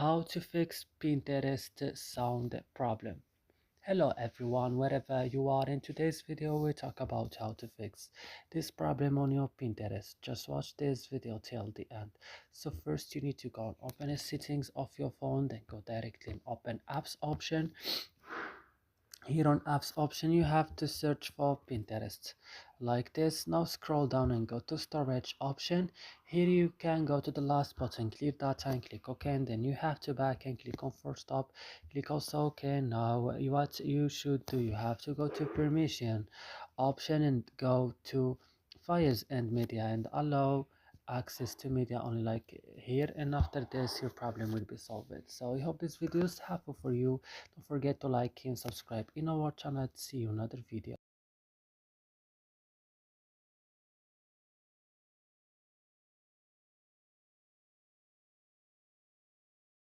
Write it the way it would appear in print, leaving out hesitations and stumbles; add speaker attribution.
Speaker 1: How to fix Pinterest sound problem. Hello everyone, wherever you are. In today's video we talk about how to fix this problem on your Pinterest. Just watch this video till the end. So first you need to go and open the settings of your phone, then go directly and open apps option. Here on apps option you have to search for Pinterest like this. Now scroll down and go to storage option. Here you can go to the last button, clear data, and click OK, and then you have to back and click on force stop, click also OK. Now what you should do, you have to go to permission option and go to files and media and allow access to media only like here, and after this your problem will be solved. So I hope this video is helpful for you. Don't forget to like and subscribe in our channel. See you in another video.